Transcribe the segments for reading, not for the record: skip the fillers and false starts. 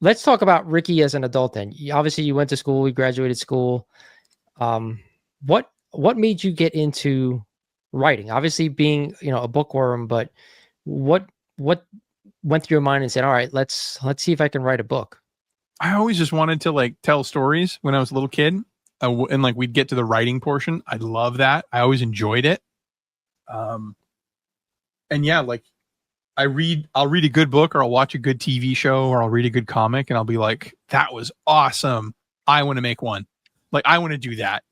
let's talk about Ricky as an adult then. Obviously, you went to school, you graduated school. What made you get into writing? Obviously, being a bookworm, but what went through your mind and said, "All right, let's see if I can write a book." I always just wanted to like tell stories when I was a little kid, and like we'd get to the writing portion. I love that. I always enjoyed it. And yeah, like I'll read a good book, or I'll watch a good TV show, or I'll read a good comic, and I'll be like, that was awesome. I want to make one. Like I want to do that.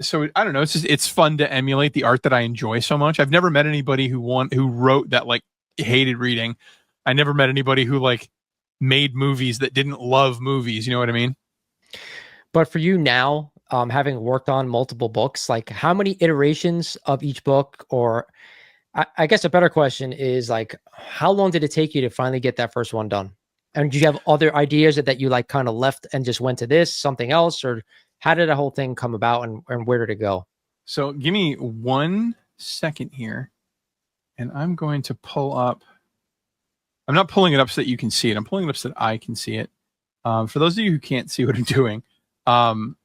So I don't know. It's fun to emulate the art that I enjoy so much. I've never met anybody who wrote that like hated reading. I never met anybody who like made movies that didn't love movies. You know what I mean? But for you now, having worked on multiple books, like how many iterations of each book, or I guess a better question is like, how long did it take you to finally get that first one done? And do you have other ideas that you like kind of left and just went to this, something else, or how did the whole thing come about and where did it go? So give me 1 second here, and I'm going to pull up. I'm not pulling it up so that you can see it. I'm pulling it up so that I can see it. For those of you who can't see what I'm doing, I'm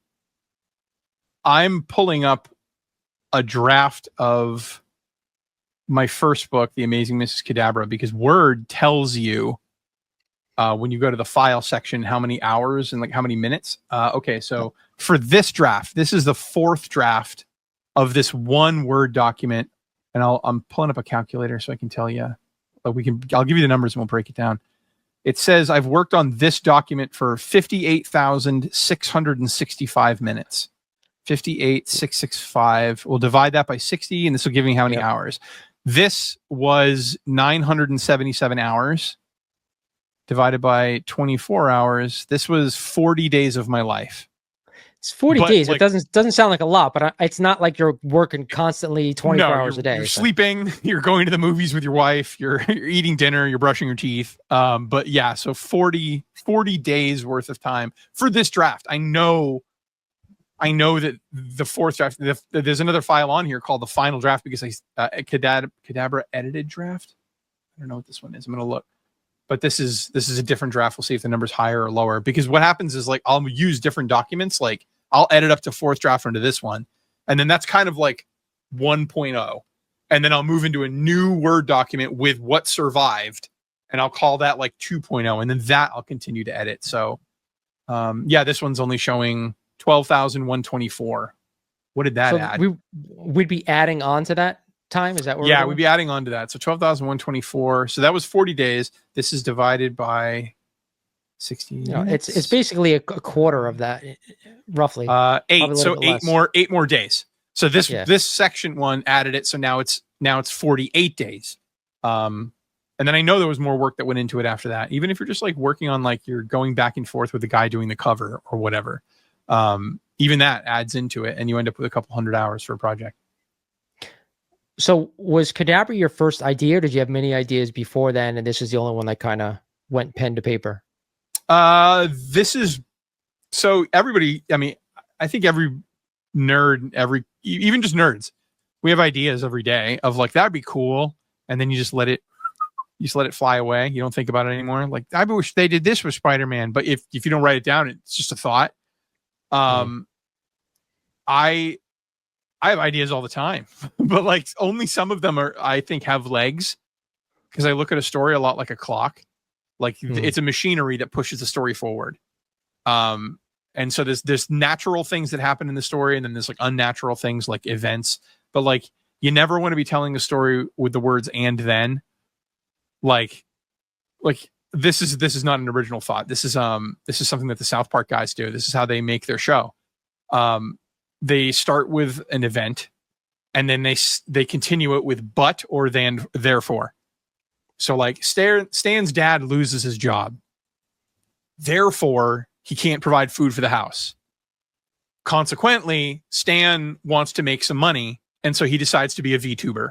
pulling up a draft of my first book, The Amazing Mrs. Cadabra, because Word tells you when you go to the file section how many hours and like how many minutes. Okay, so for this draft, this is the 4th draft of this one Word document, and I'm pulling up a calculator so I can tell you. I'll give you the numbers and we'll break it down. It says I've worked on this document for 58,665 minutes. 58,665. We'll divide that by 60, and this will give me how many hours. This was 977 hours divided by 24 hours. This was 40 days of my life. It's 40 days. Like, it doesn't sound like a lot, but it's not like you're working constantly 24 hours a day. You're sleeping, you're going to the movies with your wife, you're eating dinner, you're brushing your teeth. But yeah, so 40 days worth of time for this draft. I know that the 4th draft, there's another file on here called the final draft because Cadabra edited draft. I don't know what this one is. I'm going to look. But this is a different draft. We'll see if the number's higher or lower, because what happens is like I'll use different documents. Like I'll edit up to 4th draft into this one, and then that's kind of like 1.0, and then I'll move into a new Word document with what survived, and I'll call that like 2.0, and then that I'll continue to edit. So yeah, this one's only showing 12,124. What did that add? We'd be adding on to that time. Is that where? Yeah, we'd be adding on to that. So 12,124. So that was 40 days. This is divided by 60. It's basically a quarter of that, roughly. 8. So eight more days. So this section one added it. So now it's 48 days. And then I know there was more work that went into it after that. Even if you're just like working on like you're going back and forth with the guy doing the cover or whatever, even that adds into it, and you end up with a couple 100 hours for a project. So was Cadabra your first idea, or did you have many ideas before then, and this is the only one that kind of went pen to paper? This is so everybody. I mean, I think every nerd, even just nerds, we have ideas every day of like that'd be cool, and then you just let it fly away. You don't think about it anymore. Like I wish they did this with Spider-Man, but if you don't write it down, it's just a thought. I have ideas all the time, but like only some of them I think have legs, because I look at a story a lot like a clock. Like it's a machinery that pushes the story forward. And so there's natural things that happen in the story, and then there's like unnatural things like events. But like you never want to be telling a story with the words "and then." Like this is not an original thought. This is something that the South Park guys do. This is how they make their show. They start with an event, and then they continue it with but or then therefore. So like Stan's dad loses his job. Therefore, he can't provide food for the house. Consequently, Stan wants to make some money, and so he decides to be a VTuber.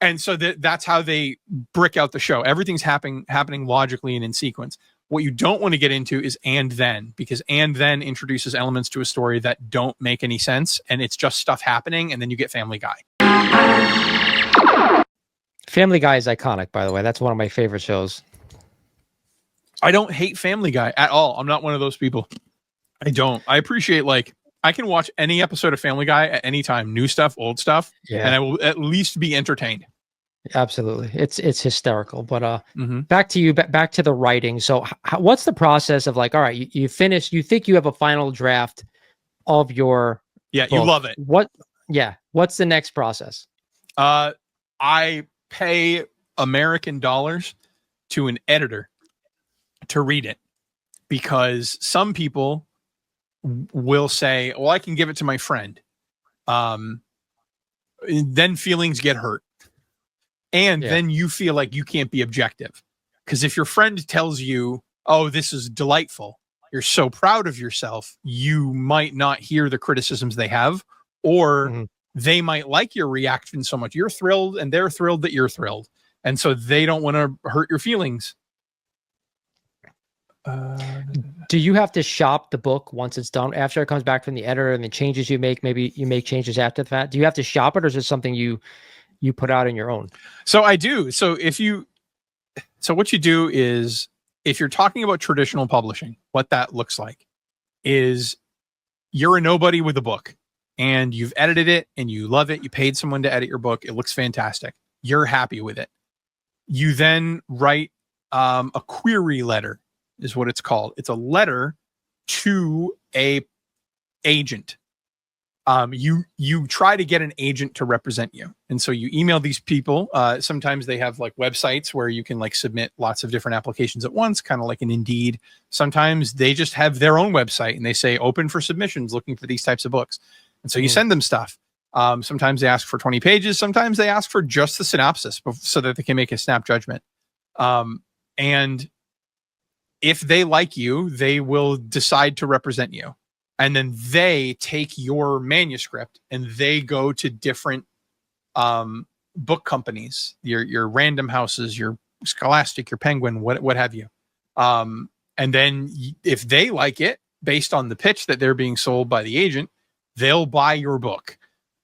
And so that's how they brick out the show. Everything's happening logically and in sequence. What you don't want to get into is and then, because and then introduces elements to a story that don't make any sense, and it's just stuff happening, and then you get Family Guy. Family Guy is iconic, by the way. That's one of my favorite shows. I don't hate Family Guy at all. I'm not one of those people. I don't. I appreciate, like, I can watch any episode of Family Guy at any time, new stuff, old stuff, and I will at least be entertained. Absolutely. It's hysterical. But Mm-hmm. back to you, back to the writing. So what's the process of, like, all right, you finish, you think you have a final draft of your You book. love it. What's the next process? I pay American dollars to an editor to read it, because some people will say, well, I can give it to my friend. Then feelings get hurt. And then you feel like you can't be objective. Because if your friend tells you, oh, this is delightful, you're so proud of yourself, you might not hear the criticisms they have, or they might like your reaction so much. You're thrilled and they're thrilled that you're thrilled. And so they don't want to hurt your feelings. Do you have to shop the book once it's done, after it comes back from the editor, and the changes you make, maybe you make changes after that? Do you have to shop it, or is it something you put out on your own? So I do. So what you do is, if you're talking about traditional publishing, what that looks like is, you're a nobody with a book and you've edited it and you love it. You paid someone to edit your book. It looks fantastic. You're happy with it. You then write a query letter, is what it's called. It's a letter to a agent. You try to get an agent to represent you. And so you email these people. Sometimes they have like websites where you can like submit lots of different applications at once, kind of like an Indeed. Sometimes they just have their own website and they say open for submissions, looking for these types of books. And so you send them stuff. Sometimes they ask for 20 pages. Sometimes they ask for just the synopsis so that they can make a snap judgment. And if they like you, they will decide to represent you. And then they take your manuscript and they go to different book companies, your Random Houses, your Scholastic, your Penguin, what have you. And then if they like it, based on the pitch that they're being sold by the agent, they'll buy your book.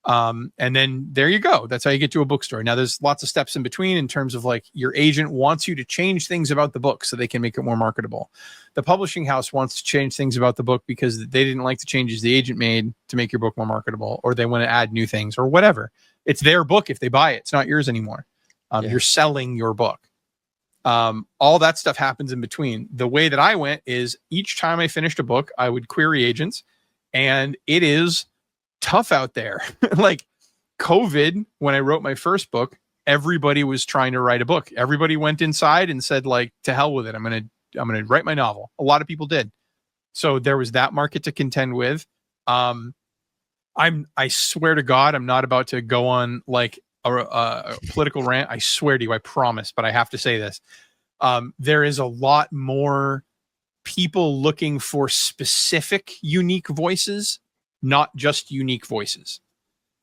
And then there you go. That's how you get to a bookstore. Now, there's lots of steps in between, in terms of like, your agent wants you to change things about the book so they can make it more marketable. The publishing house wants to change things about the book because they didn't like the changes the agent made to make your book more marketable, or they want to add new things or whatever. It's their book. If they buy it, it's not yours anymore. You're selling your book. All that stuff happens in between. The way that I went is, each time I finished a book, I would query agents, and it is tough out there. Like COVID, when I wrote my first book, everybody was trying to write a book. Everybody went inside and said, like, to hell with it. I'm going to write my novel. A lot of people did. So there was that market to contend with. I swear to God, I'm not about to go on like a political rant. I swear to you, I promise, but I have to say this. There is a lot more people looking for specific, unique voices, not just unique voices.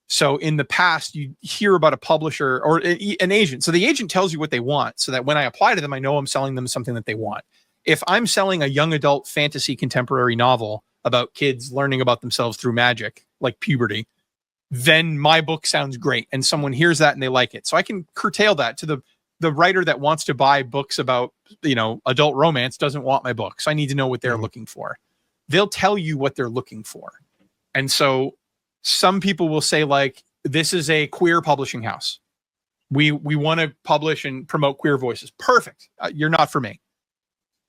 So in the past, you hear about a publisher or an agent. So the agent tells you what they want, so that when I apply to them, I know I'm selling them something that they want. If I'm selling a young adult fantasy contemporary novel about kids learning about themselves through magic, like puberty, then my book sounds great and someone hears that and they like it. So I can curtail that to the writer that wants to buy books about, adult romance doesn't want my book. So I need to know what they're looking for. They'll tell you what they're looking for. And so some people will say, like, this is a queer publishing house. We want to publish and promote queer voices. Perfect. You're not for me.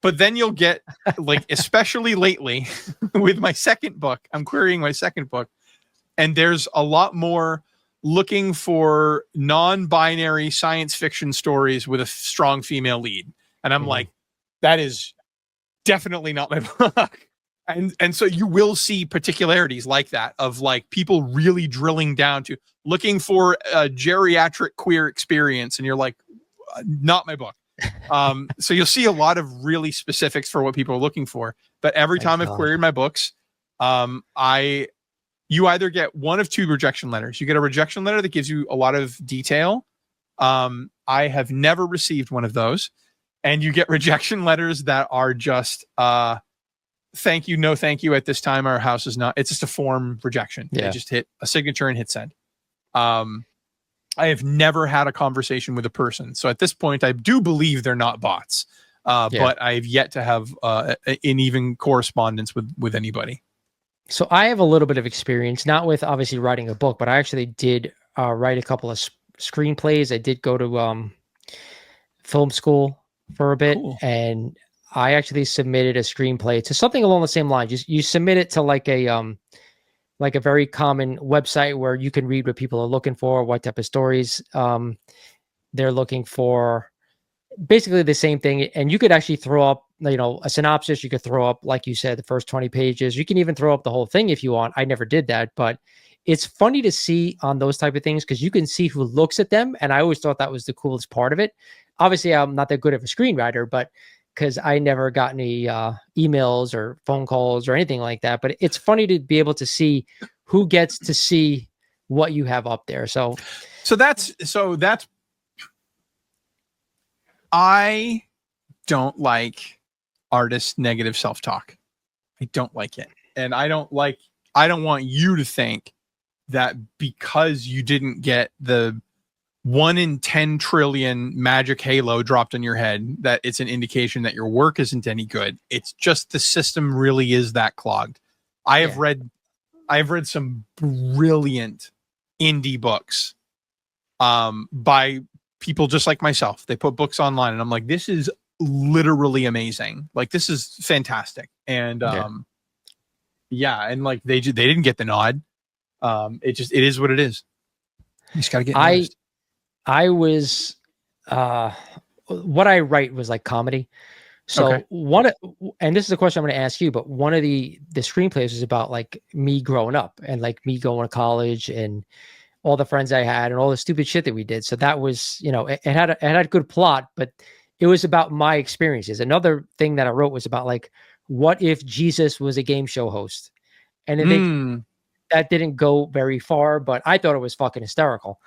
But then you'll get, like, especially lately with my second book, I'm querying my second book, and there's a lot more looking for non-binary science fiction stories with a strong female lead. And I'm like, that is definitely not my book. And so you will see particularities like that, of like people really drilling down to looking for a geriatric queer experience. And you're like, not my book. So you'll see a lot of really specifics for what people are looking for. But every time I've queried my books, you either get one of two rejection letters. You get a rejection letter that gives you a lot of detail. I have never received one of those. And you get rejection letters that are just, thank you, no thank you. At this time, our house is not. It's just a form rejection. Yeah. They just hit a signature and hit send. I have never had a conversation with a person. So at this point, I do believe they're not bots. But I've yet to have an even correspondence with anybody. So I have a little bit of experience, not with obviously writing a book, but I actually did write a couple of screenplays. I did go to film school for a bit, Cool. and I actually submitted a screenplay to something along the same lines. You submit it to like a very common website where you can read what people are looking for, what type of stories they're looking for. Basically the same thing. And you could actually throw up, a synopsis. You could throw up, like you said, the first 20 pages. You can even throw up the whole thing if you want. I never did that, but it's funny to see on those type of things because you can see who looks at them. And I always thought that was the coolest part of it. Obviously, I'm not that good of a screenwriter, but because I never got any emails or phone calls or anything like that. But it's funny to be able to see who gets to see what you have up there. So that's I don't like artist negative self-talk. I don't like it. And I don't want you to think that because you didn't get the 1 in 10 trillion magic halo dropped on your head, that it's an indication that your work isn't any good. It's just the system really is that clogged. I've read some brilliant indie books by people just like myself. They put books online and I'm like, this is literally amazing. Like, this is fantastic. And and like they didn't get the nod. It is what it is. You just gotta get noticed. I was what I write was like comedy. So and this is a question I'm going to ask you, but one of the screenplays is about like me growing up and like me going to college and all the friends I had and all the stupid shit that we did. So that was, it had a good plot, but it was about my experiences. Another thing that I wrote was about like, what if Jesus was a game show host? And I think that didn't go very far, but I thought it was fucking hysterical.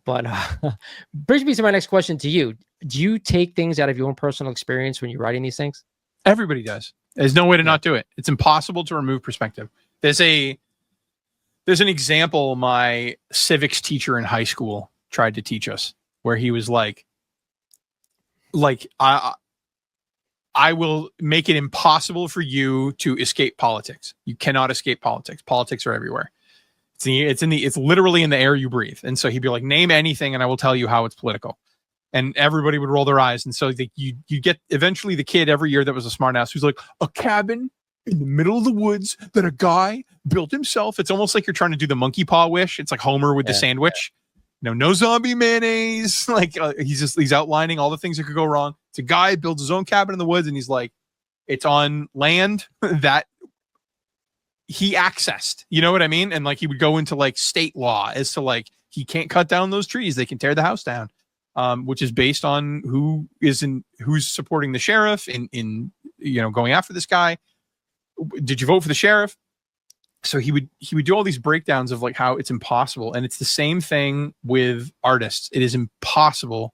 But brings me to my next question to you. Do you take things out of your own personal experience when you're writing these things? Everybody does. There's no way to not do it. It's impossible to remove perspective. There's an example my civics teacher in high school tried to teach us where he was like I will make it impossible for you to escape politics. You cannot escape politics. Politics are everywhere. It's literally in the air you breathe. And so he'd be like, name anything and I will tell you how it's political. And everybody would roll their eyes. And so you get eventually the kid every year that was a smart ass who's like, a cabin in the middle of the woods that a guy built himself. It's almost like you're trying to do the monkey paw wish. It's like Homer with the sandwich. No zombie mayonnaise. Like he's outlining all the things that could go wrong. It's a guy builds his own cabin in the woods and he's like, it's on land that he accessed, you know what I mean? And like he would go into like state law as to like he can't cut down those trees, they can tear the house down, which is based on who's supporting the sheriff in going after this guy. Did you vote for the sheriff? So he would do all these breakdowns of like how it's impossible, and it's the same thing with artists. It is impossible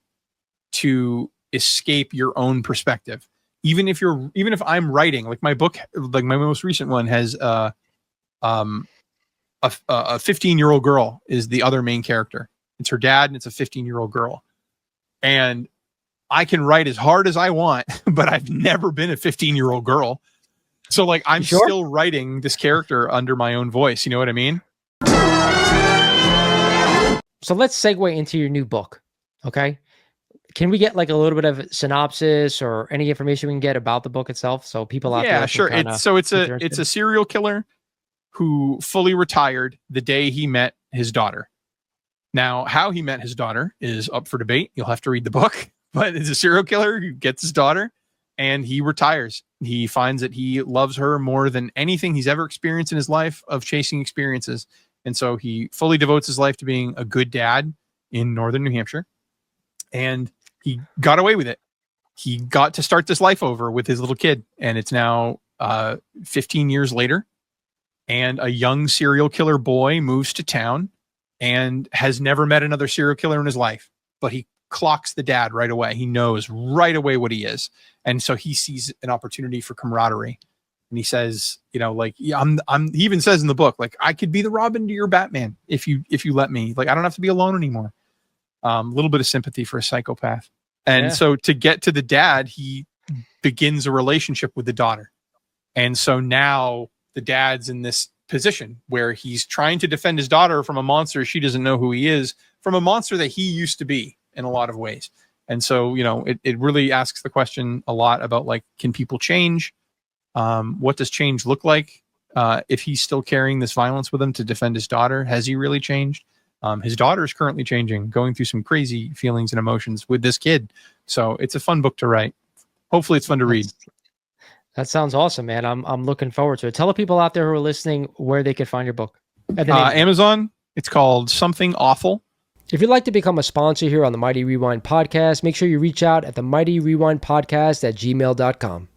to escape your own perspective. Even if I'm writing, like my book, like my most recent one has a 15-year-old girl is the other main character. It's her dad and it's a 15-year-old girl. And I can write as hard as I want, but I've never been a 15-year-old girl. So like I'm still writing this character under my own voice. You know what I mean? So let's segue into your new book. Okay. Can we get like a little bit of synopsis or any information we can get about the book itself? So people out there. Yeah, sure. It's a serial killer who fully retired the day he met his daughter. Now, how he met his daughter is up for debate. You'll have to read the book, but it's a serial killer who gets his daughter and he retires. He finds that he loves her more than anything he's ever experienced in his life of chasing experiences. And so he fully devotes his life to being a good dad in northern New Hampshire. And he got away with it. He got to start this life over with his little kid. And it's now 15 years later. And a young serial killer boy moves to town and has never met another serial killer in his life. But he clocks the dad right away. He knows right away what he is. And so he sees an opportunity for camaraderie. And he says, he even says in the book, like, I could be the Robin to your Batman if you let me. Like, I don't have to be alone anymore. A little bit of sympathy for a psychopath. And so to get to the dad, he begins a relationship with the daughter. And so now the dad's in this position where he's trying to defend his daughter from a monster she doesn't know who he is, from a monster that he used to be in a lot of ways. And so, you know, it really asks the question a lot about, like, can people change? What does change look like? If he's still carrying this violence with him to defend his daughter, has he really changed? His daughter is currently changing, going through some crazy feelings and emotions with this kid. So it's a fun book to write. Hopefully it's fun to read. That sounds awesome, man. I'm looking forward to it. Tell the people out there who are listening where they can find your book. Amazon. It's called Something Awful. If you'd like to become a sponsor here on the Mighty Rewind Podcast, make sure you reach out at TheMightyRewindPodcast@gmail.com.